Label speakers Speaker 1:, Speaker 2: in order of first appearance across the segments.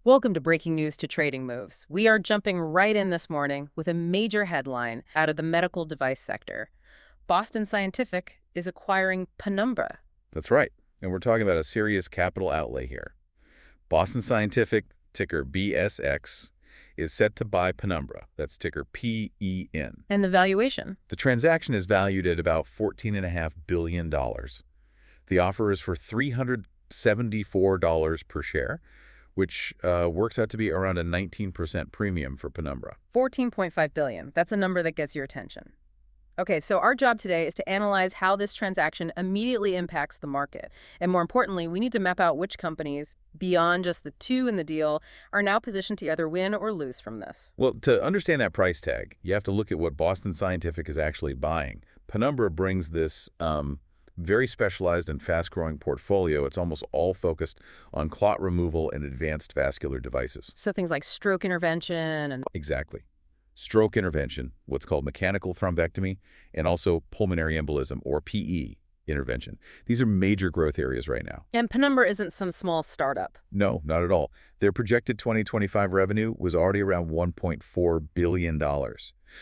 Speaker 1: Welcome to Breaking News to Trading Moves. We are jumping right in this morning with a major headline out of the medical device sector. Boston Scientific is acquiring Penumbra.
Speaker 2: That's right. And we're talking about a serious capital outlay here. Boston Scientific, ticker BSX, is set to buy Penumbra. That's ticker PEN.
Speaker 1: And the valuation?
Speaker 2: The transaction is valued at about $14.5 billion. The offer is for $374 per share, which works out to be around a 19% premium for Penumbra.
Speaker 1: $14.5 billion. That's a number that gets your attention. Okay, so our job today is to analyze how this transaction immediately impacts the market. And more importantly, we need to map out which companies, beyond just the two in the deal, are now positioned to either win or lose from this.
Speaker 2: Well, to understand that price tag, you have to look at what Boston Scientific is actually buying. Penumbra brings this very specialized and fast-growing portfolio. It's almost all focused on clot removal and advanced vascular devices.
Speaker 1: So things like stroke intervention and...
Speaker 2: Exactly. Stroke intervention, what's called mechanical thrombectomy, and also pulmonary embolism, or PE, intervention. These are major growth areas right now.
Speaker 1: And Penumbra isn't some small startup.
Speaker 2: No, not at all. Their projected 2025 revenue was already around $1.4 billion.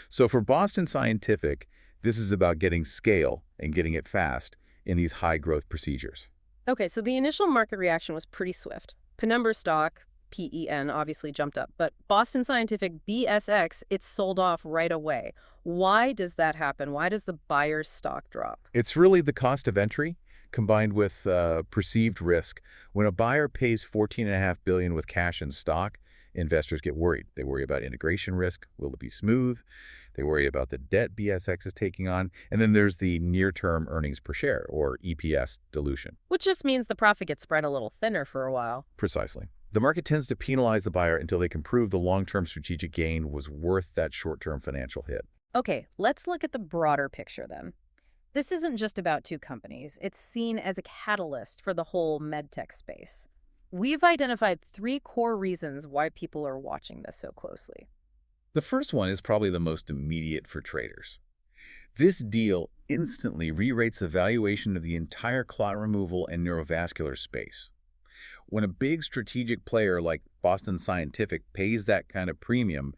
Speaker 2: So for Boston Scientific, this is about getting scale and getting it fast in these high-growth procedures.
Speaker 1: Okay, so the initial market reaction was pretty swift. Penumbra stock, PEN, obviously jumped up, but Boston Scientific, BSX, it sold off right away. Why does that happen? Why does the buyer's stock drop?
Speaker 2: It's really the cost of entry combined with perceived risk. When a buyer pays $14.5 billion with cash and stock, investors get worried. They worry about integration risk. Will it be smooth? They worry about the debt BSX is taking on. And then there's the near-term earnings per share, or EPS, dilution.
Speaker 1: Which just means the profit gets spread a little thinner for a while.
Speaker 2: Precisely. The market tends to penalize the buyer until they can prove the long-term strategic gain was worth that short-term financial hit.
Speaker 1: Okay, let's look at the broader picture then. This isn't just about two companies. It's seen as a catalyst for the whole medtech space. We've identified three core reasons why people are watching this so closely.
Speaker 2: The first one is probably the most immediate for traders. This deal instantly re-rates the valuation of the entire clot removal and neurovascular space. When a big strategic player like Boston Scientific pays that kind of premium,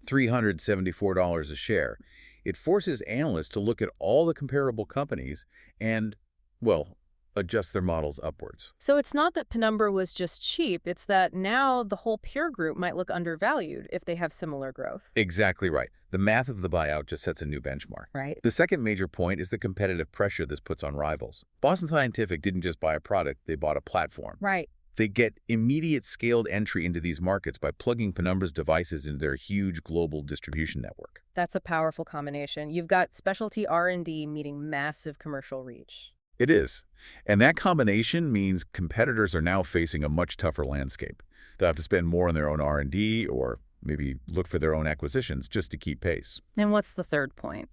Speaker 2: $374 a share, it forces analysts to look at all the comparable companies and, well, adjust their models upwards.
Speaker 1: So it's not that Penumbra was just cheap, it's that now the whole peer group might look undervalued if they have similar growth.
Speaker 2: Exactly right. The math of the buyout just sets a new benchmark.
Speaker 1: Right.
Speaker 2: The second major point is the competitive pressure this puts on rivals. Boston Scientific didn't just buy a product, they bought a platform.
Speaker 1: Right.
Speaker 2: They get immediate scaled entry into these markets by plugging Penumbra's devices into their huge global distribution network.
Speaker 1: That's a powerful combination. You've got specialty R&D meeting massive commercial reach.
Speaker 2: It is. And that combination means competitors are now facing a much tougher landscape. They'll have to spend more on their own R&D or maybe look for their own acquisitions just to keep pace.
Speaker 1: And what's the third point?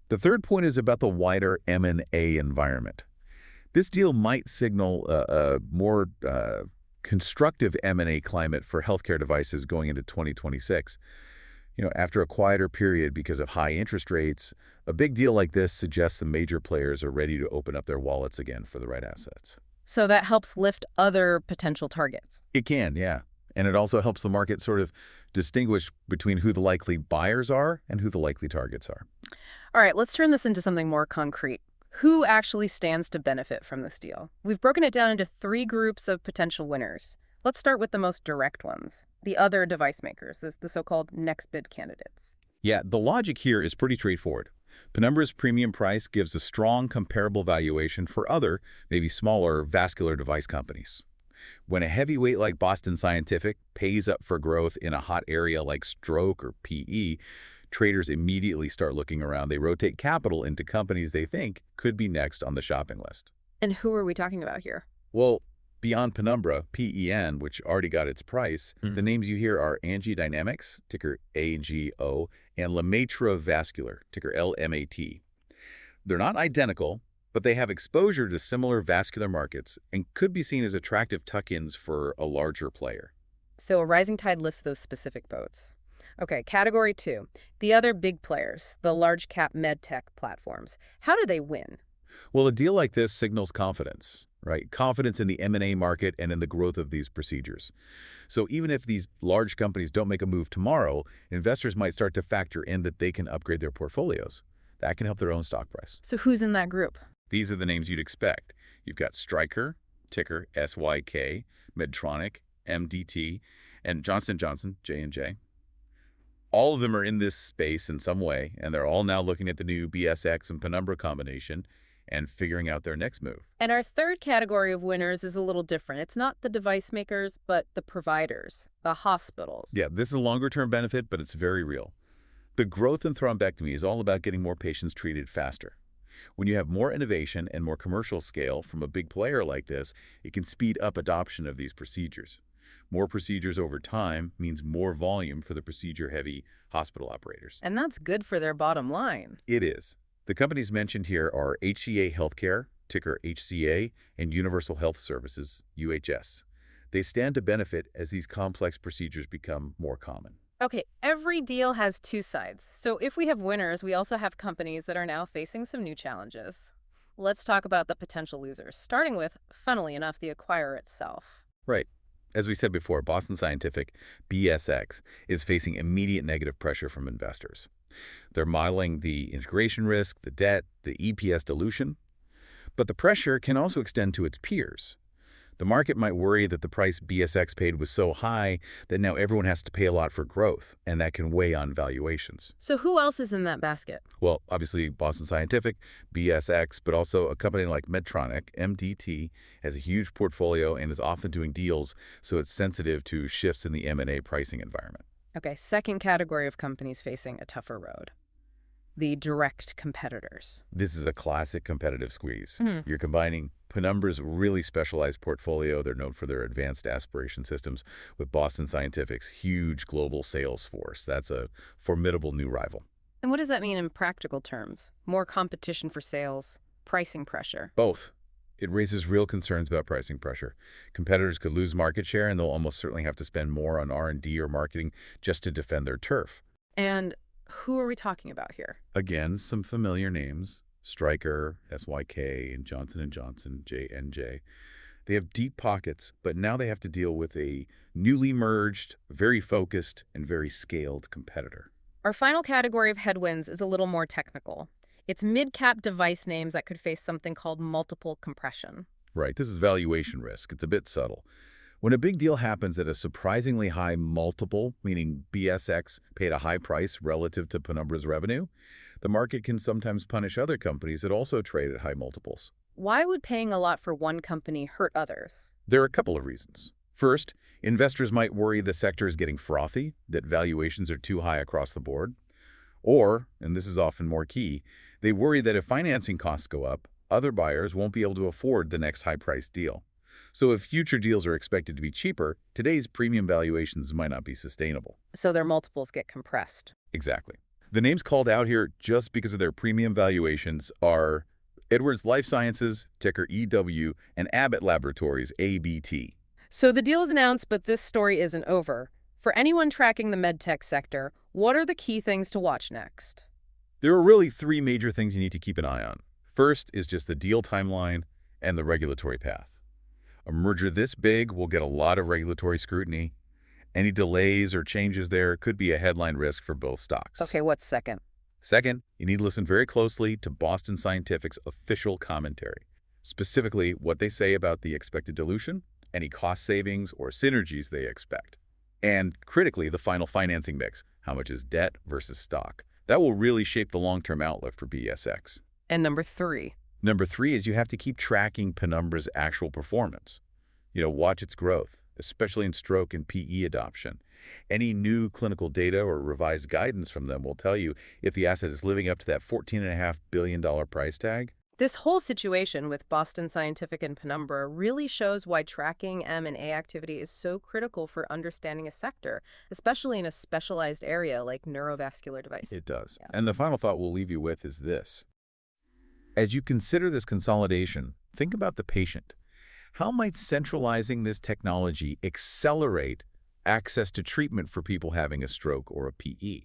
Speaker 2: The third point is about the wider M&A environment. This deal might signal a more constructive M&A climate for healthcare devices going into 2026. After a quieter period because of high interest rates, a big deal like this suggests the major players are ready to open up their wallets again for the right assets.
Speaker 1: So that helps lift other potential targets.
Speaker 2: It can, yeah. And it also helps the market sort of distinguish between who the likely buyers are and who the likely targets are.
Speaker 1: All right, let's turn this into something more concrete. Who actually stands to benefit from this deal? We've broken it down into three groups of potential winners. Let's start with the most direct ones, the other device makers, the so-called next bid candidates.
Speaker 2: Yeah, the logic here is pretty straightforward. Penumbra's premium price gives a strong comparable valuation for other, maybe smaller, vascular device companies. When a heavyweight like Boston Scientific pays up for growth in a hot area like stroke or PE, traders immediately start looking around. They rotate capital into companies they think could be next on the shopping list.
Speaker 1: And who are we talking about here?
Speaker 2: Well, beyond Penumbra, PEN, which already got its price, the names you hear are Angidynamics, ticker AGO, and Lemaitre Vascular, ticker LMAT. They're not identical, but they have exposure to similar vascular markets and could be seen as attractive tuck-ins for a larger player.
Speaker 1: So a rising tide lifts those specific boats. Okay, category 2, the other big players, the large cap medtech platforms. How do they win?
Speaker 2: Well, a deal like this signals confidence, right? Confidence in the M&A market and in the growth of these procedures. So even if these large companies don't make a move tomorrow, investors might start to factor in that they can upgrade their portfolios. That can help their own stock price.
Speaker 1: So who's in that group?
Speaker 2: These are the names you'd expect. You've got Stryker, ticker SYK, Medtronic, MDT, and Johnson & Johnson, J&J. All of them are in this space in some way, and they're all now looking at the new BSX and Penumbra combination and figuring out their next move.
Speaker 1: And our third category of winners is a little different. It's not the device makers, but the providers, the hospitals.
Speaker 2: Yeah, this is a longer-term benefit, but it's very real. The growth in thrombectomy is all about getting more patients treated faster. When you have more innovation and more commercial scale from a big player like this, it can speed up adoption of these procedures. More procedures over time means more volume for the procedure-heavy hospital operators.
Speaker 1: And that's good for their bottom line.
Speaker 2: It is. The companies mentioned here are HCA Healthcare, ticker HCA, and Universal Health Services, UHS. They stand to benefit as these complex procedures become more common.
Speaker 1: Okay, every deal has two sides. So if we have winners, we also have companies that are now facing some new challenges. Let's talk about the potential losers, starting with, funnily enough, the acquirer itself.
Speaker 2: Right. As we said before, Boston Scientific, BSX, is facing immediate negative pressure from investors. They're modeling the integration risk, the debt, the EPS dilution. But the pressure can also extend to its peers. The market might worry that the price BSX paid was so high that now everyone has to pay a lot for growth, and that can weigh on valuations.
Speaker 1: So who else is in that basket?
Speaker 2: Well, obviously Boston Scientific, BSX, but also a company like Medtronic, MDT, has a huge portfolio and is often doing deals, so it's sensitive to shifts in the M&A pricing environment.
Speaker 1: Okay, second category of companies facing a tougher road. The direct competitors.
Speaker 2: This is a classic competitive squeeze. You're combining Penumbra's really specialized portfolio, they're known for their advanced aspiration systems, with Boston Scientific's huge global sales force. That's a formidable new rival.
Speaker 1: And what does that mean in practical terms? More competition for sales, pricing pressure?
Speaker 2: Both. It raises real concerns about pricing pressure. Competitors could lose market share, and they'll almost certainly have to spend more on R&D or marketing just to defend their turf.
Speaker 1: And who are we talking about here?
Speaker 2: Again, some familiar names. Stryker, SYK, and Johnson & Johnson, J&J. They have deep pockets, but now they have to deal with a newly merged, very focused, and very scaled competitor.
Speaker 1: Our final category of headwinds is a little more technical. It's mid-cap device names that could face something called multiple compression.
Speaker 2: Right, this is valuation risk. It's a bit subtle. When a big deal happens at a surprisingly high multiple, meaning BSX paid a high price relative to Penumbra's revenue, the market can sometimes punish other companies that also trade at high multiples.
Speaker 1: Why would paying a lot for one company hurt others?
Speaker 2: There are a couple of reasons. First, investors might worry the sector is getting frothy, that valuations are too high across the board. Or, and this is often more key, they worry that if financing costs go up, other buyers won't be able to afford the next high-priced deal. So if future deals are expected to be cheaper, today's premium valuations might not be sustainable.
Speaker 1: So their multiples get compressed.
Speaker 2: Exactly. The names called out here just because of their premium valuations are Edwards Lifesciences, ticker EW, and Abbott Laboratories, ABT.
Speaker 1: So the deal is announced, but this story isn't over. For anyone tracking the medtech sector, what are the key things to watch next?
Speaker 2: There are really three major things you need to keep an eye on. First is just the deal timeline and the regulatory path. A merger this big will get a lot of regulatory scrutiny. Any delays or changes there could be a headline risk for both stocks.
Speaker 1: Okay, what's second?
Speaker 2: Second, you need to listen very closely to Boston Scientific's official commentary, specifically what they say about the expected dilution, any cost savings or synergies they expect, and critically, the final financing mix, how much is debt versus stock. That will really shape the long-term outlook for BSX.
Speaker 1: And number three?
Speaker 2: Number three is you have to keep tracking Penumbra's actual performance. Watch its growth, especially in stroke and PE adoption. Any new clinical data or revised guidance from them will tell you if the asset is living up to that $14.5 billion price tag.
Speaker 1: This whole situation with Boston Scientific and Penumbra really shows why tracking M&A activity is so critical for understanding a sector, especially in a specialized area like neurovascular devices.
Speaker 2: It does.
Speaker 1: Yeah.
Speaker 2: And the final thought we'll leave you with is this. As you consider this consolidation, think about the patient. How might centralizing this technology accelerate access to treatment for people having a stroke or a PE?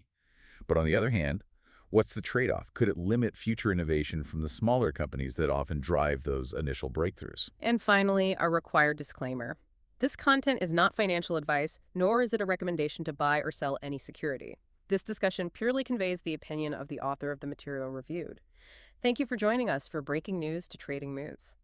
Speaker 2: But on the other hand, What's the trade-off? Could it limit future innovation from the smaller companies that often drive those initial breakthroughs?
Speaker 1: And finally, our required disclaimer. This content is not financial advice, nor is it a recommendation to buy or sell any security. This discussion purely conveys the opinion of the author of the material reviewed. Thank you for joining us for Breaking News to Trading Moves.